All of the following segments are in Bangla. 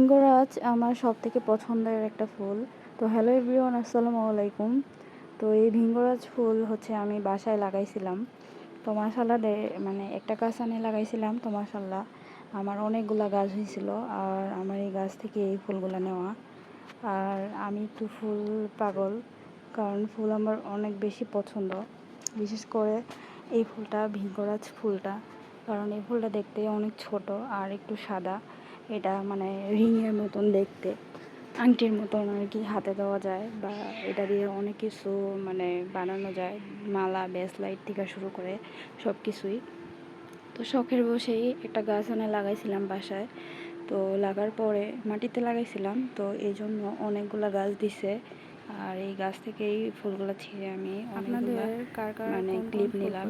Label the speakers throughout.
Speaker 1: ভিঙ্গরাজ আমার সবথেকে পছন্দের একটা ফুল। তো হ্যালো এভরিওয়ান, আসসালামু আলাইকুম। তো এই ভিঙ্গরাজ ফুল হচ্ছে আমি বাসায় লাগাইছিলাম। তো মাশাআল্লাহ মানে একটা গাছ আমি লাগাইছিলাম, তো মাশাআল্লাহ আমার অনেকগুলা গাছ হয়েছিল। আর আমার এই গাছ থেকে এই ফুলগুলো নেওয়া। আর আমি একটু ফুল পাগল, কারণ ফুল আমার অনেক বেশি পছন্দ। বিশেষ করে এই ফুলটা, ভিঙ্গরাজ ফুলটা, কারণ এই ফুলটা দেখতে অনেক ছোট আর একটু সাদা। এটা মানে রিংয়ের মতন দেখতে, আংটির মতন আর কি, হাতে দেওয়া যায় বা এটা দিয়ে অনেক কিছু মানে বানানো যায়, মালা, ব্রেসলাইট থেকে শুরু করে সব কিছুই। তো শখের বসেই একটা গাছ এনে লাগাইছিলাম বাসায়। তো লাগার পরে মাটিতে লাগাইছিলাম, তো এই জন্য অনেকগুলা গাছ দিছে। আর এই গাছ থেকেই ফুলগুলো ছিঁড়ে আমি অনেকগুলা মানে ক্লিপ নিলাম,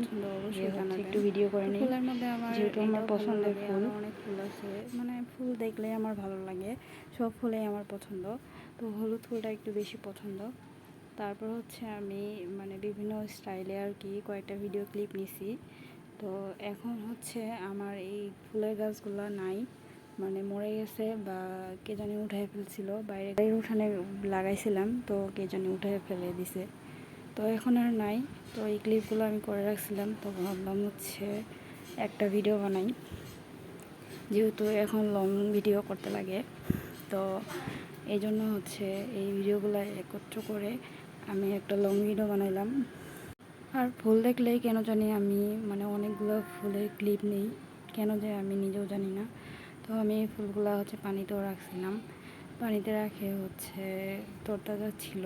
Speaker 1: যে হচ্ছে একটু ভিডিও করে নিই,
Speaker 2: ফুলের মধ্যে আমার
Speaker 1: যেহেতু আমার পছন্দের ফুল।
Speaker 2: অনেক ফুল আছে, মানে ফুল দেখলেই আমার ভালো লাগে, সব ফুলেই আমার পছন্দ। তো হলুদ ফুলটা একটু বেশি পছন্দ। তারপর হচ্ছে আমি মানে বিভিন্ন স্টাইলে আর কি কয়েকটা ভিডিও ক্লিপ নিছি। তো এখন হচ্ছে আমার এই ফুলের গাছগুলো নাই, মানে মরে গেছে বা কে জানি উঠাই ফেলছিল, বাইরের উঠানে লাগাইছিলাম, তো কে জানি উঠাই ফেলে দিছে, তো এখন আর নাই। তো এই ক্লিপগুলো আমি করে রাখছিলাম, তো ভাবলাম হচ্ছে একটা ভিডিও বানাই, যেহেতু এখন লং ভিডিও করতে লাগে। তো এই জন্য হচ্ছে এই ভিডিওগুলো একত্র করে আমি একটা লং ভিডিও বানাইলাম। আর ফুল দেখলেই কেন জানি আমি মানে অনেকগুলো ফুলের ক্লিপ নেই, কেন যে আমি নিজেও জানি না। তো আমি এই ফুলগুলো হচ্ছে পানিতেও রাখছিলাম, পানিতে রাখে হচ্ছে তরতাজা ছিল।